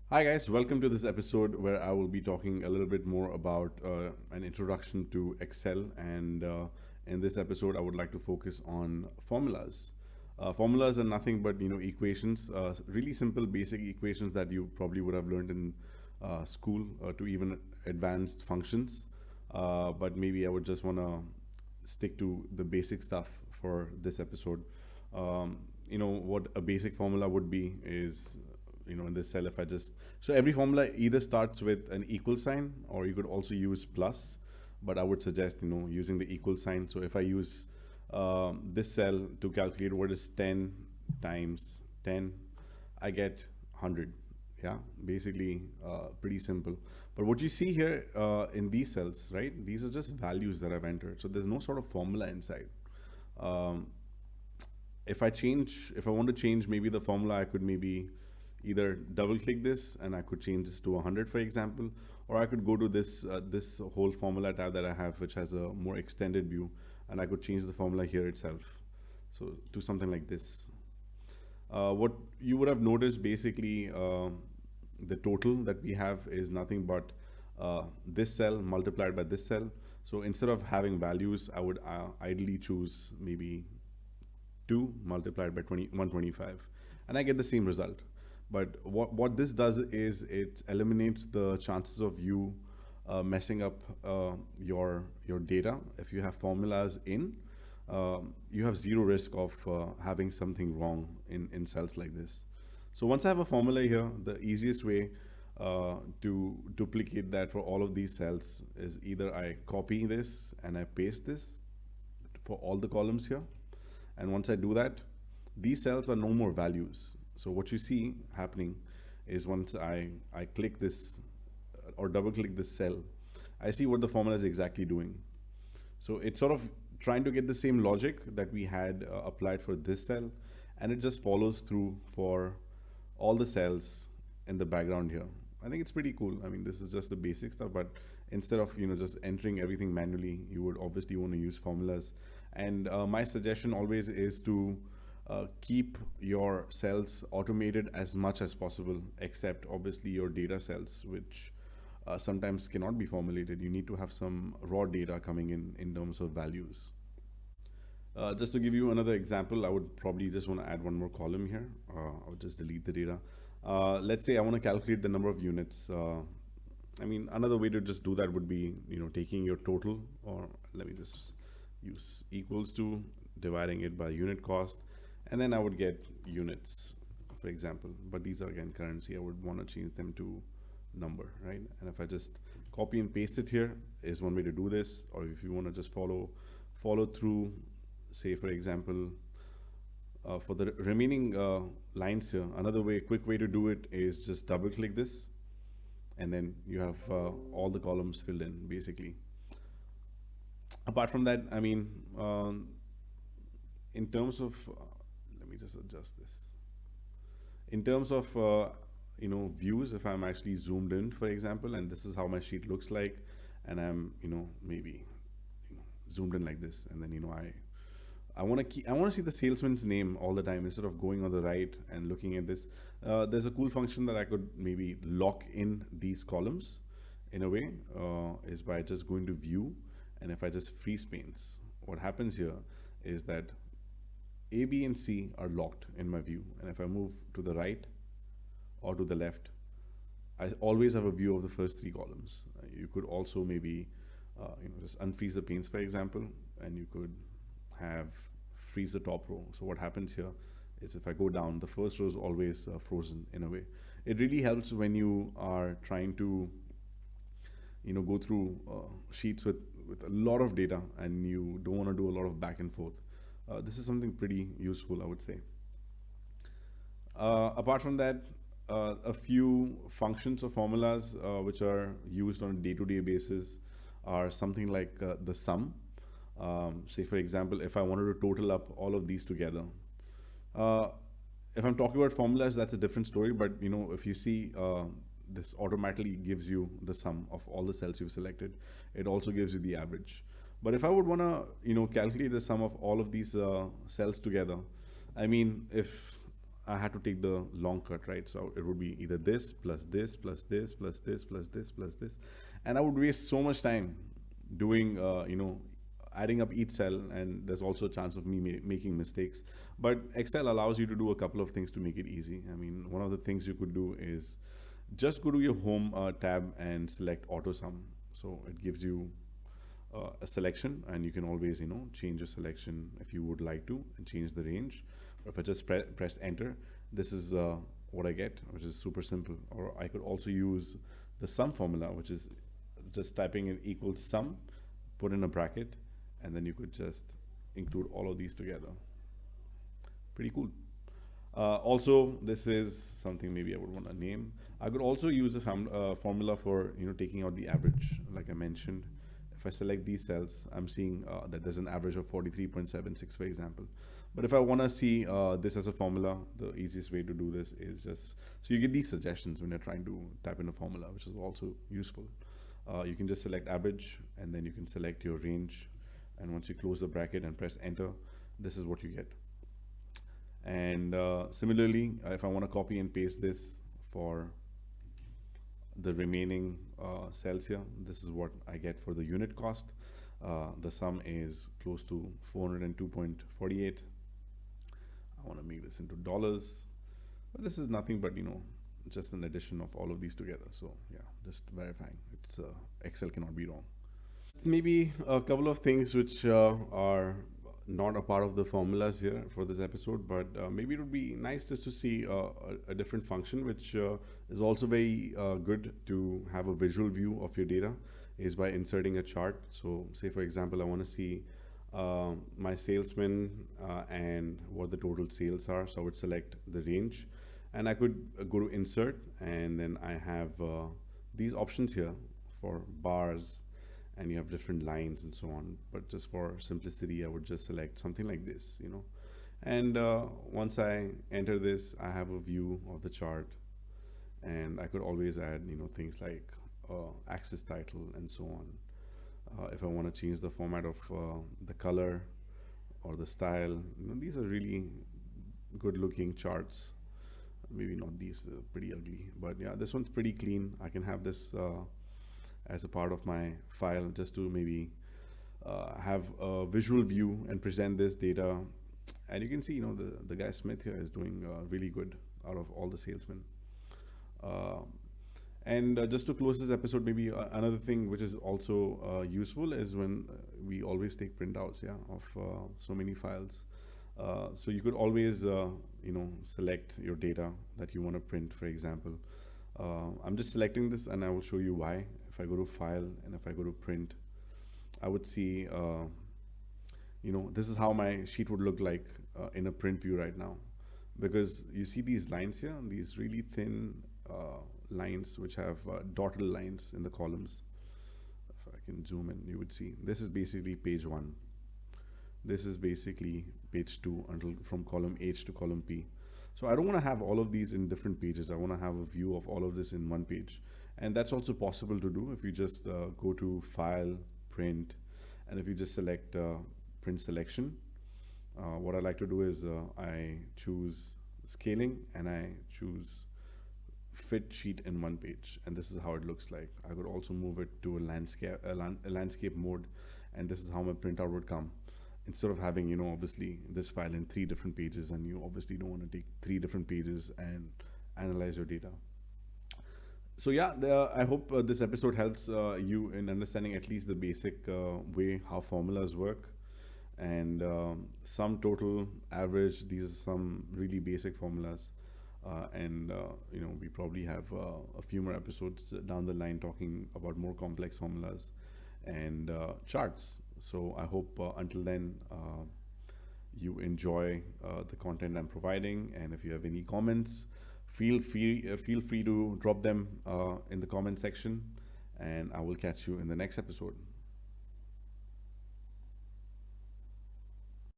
Hi, guys. Welcome to this episode where I will be talking a little bit more about an introduction to Excel. And in this episode, I would like to focus on formulas. Formulas are nothing but equations, really simple, basic equations that you probably would have learned in school, to even advanced functions. But maybe I would just want to stick to the basic stuff for this episode. What a basic formula would be is in this cell, if I just, so every formula either starts with an equal sign, or you could also use plus, but I would suggest using the equal sign. So if I use this cell to calculate what is 10 times 10, I get 100. Yeah, basically pretty simple. But what you see here in these cells, right, these are just values that I've entered, so there's no sort of formula inside. um, if I want to change maybe the formula, I could maybe either double click this and I could change this to 100, for example, or I could go to this whole formula tab that I have, which has a more extended view, and I could change the formula here itself. So to something like this. What you would have noticed basically, the total that we have is nothing but this cell multiplied by this cell. So instead of having values, I would ideally choose maybe 2 multiplied by 125, and I get the same result. But what this does is it eliminates the chances of you messing up your data. If you have formulas in, you have zero risk of having something wrong in cells like this. So once I have a formula here, the easiest way to duplicate that for all of these cells is either I copy this and I paste this for all the columns here. And once I do that, these cells are no more values. So what you see happening is once I click this or double click this cell, I see what the formula is exactly doing. So it's sort of trying to get the same logic that we had applied for this cell, and it just follows through for all the cells in the background here. I think it's pretty cool. I mean, this is just the basic stuff, but instead of just entering everything manually, you would obviously want to use formulas. And my suggestion always is to keep your cells automated as much as possible, except obviously your data cells, which sometimes cannot be formulated. You need to have some raw data coming in terms of values. Just to give you another example, I would probably just want to add one more column here. I'll just delete the data. Let's say I want to calculate the number of units. I mean, another way to just do that would be, taking your total, or let me just use equals to, dividing it by unit cost, and then I would get units, for example. But these are again currency. I would want to change them to number, right? And if I just copy and paste it here is one way to do this. Or if you want to just follow through, say for example, for the remaining lines here, another way, quick way to do it is just double click this, and then you have all the columns filled in basically. Apart from that, I mean, in terms of let me just adjust this. In terms of views, if I'm actually zoomed in, for example, and this is how my sheet looks like, and I'm maybe zoomed in like this, and then I want to see the salesman's name all the time instead of going on the right and looking at this. There's a cool function that I could maybe lock in these columns in a way, is by just going to view, and if I just freeze panes, what happens here is that A, B, and C are locked in my view, and if I move to the right or to the left, I always have a view of the first three columns. You could also maybe just unfreeze the panes, for example, and you could have freeze the top row. So what happens here is if I go down, the first row is always frozen in a way. It really helps when you are trying to go through sheets with a lot of data and you don't want to do a lot of back and forth. This is something pretty useful, I would say. Apart from that, a few functions or formulas which are used on a day-to-day basis are something like the sum. Say for example, if I wanted to total up all of these together, uh, if I'm talking about formulas, that's a different story. But if you see, this automatically gives you the sum of all the cells you've selected. It also gives you the average. But if I would want to calculate the sum of all of these cells together, I mean, if I had to take the long cut, right? So it would be either this plus this plus this plus this plus this plus this, and I would waste so much time doing, adding up each cell, and there's also a chance of me making mistakes. But Excel allows you to do a couple of things to make it easy. I mean, one of the things you could do is just go to your home tab and select auto sum. So it gives you a selection, and you can always change your selection if you would like to, and change the range. Or if I just press enter, this is what I get, which is super simple. Or I could also use the sum formula, which is just typing in equals sum, put in a bracket, and then you could just include all of these together. Pretty cool. Also, this is something maybe I would want to name. I could also use a formula for taking out the average, like I mentioned. If I select these cells, I'm seeing that there's an average of 43.76, for example. But if I want to see this as a formula, the easiest way to do this is just, so you get these suggestions when you're trying to type in a formula, which is also useful. You can just select average, and then you can select your range. And once you close the bracket and press enter, this is what you get. And similarly, if I want to copy and paste this for the remaining cells here, this is what I get for the unit cost. The sum is close to 402.48. I want to make this into dollars, but this is nothing but just an addition of all of these together. So yeah, just verifying. It's Excel cannot be wrong. Maybe a couple of things which are not a part of the formulas here for this episode, but maybe it would be nice just to see a different function, which is also very good to have a visual view of your data, is by inserting a chart. So say for example, I want to see my salesmen and what the total sales are. So I would select the range, and I could go to insert, and then I have these options here for bars, and you have different lines and so on. But just for simplicity, I would just select something like this, and once I enter this, I have a view of the chart, and I could always add things like axis title and so on. If I want to change the format of the color or the style, these are really good looking charts. Maybe not these, pretty ugly, but yeah, this one's pretty clean. I can have this as a part of my file, just to maybe have a visual view and present this data. And you can see, the guy Smith here is doing really good out of all the salesmen. And just to close this episode, maybe another thing which is also useful is when we always take printouts, of so many files. So you could always, select your data that you want to print, for example. I'm just selecting this, and I will show you why. If I go to file and if I go to print, I would see, this is how my sheet would look like in a print view right now. Because you see these lines here, these really thin lines which have dotted lines in the columns. If I can zoom in, you would see this is basically page 1. This is basically page 2 until from column H to column P. So I don't want to have all of these in different pages. I want to have a view of all of this in one page. And that's also possible to do if you just go to File, Print, and if you just select Print Selection. What I like to do is I choose Scaling, and I choose Fit Sheet in one page, and this is how it looks like. I could also move it to a landscape mode, and this is how my printout would come. Instead of having, obviously this file in 3 different pages, and you obviously don't want to take 3 different pages and analyze your data. So yeah, I hope this episode helps you in understanding at least the basic way how formulas work. And sum, total, average, these are some really basic formulas. And we probably have a few more episodes down the line talking about more complex formulas and charts. So I hope until then you enjoy the content I'm providing, and if you have any comments, feel free to drop them in the comment section, and I will catch you in the next episode.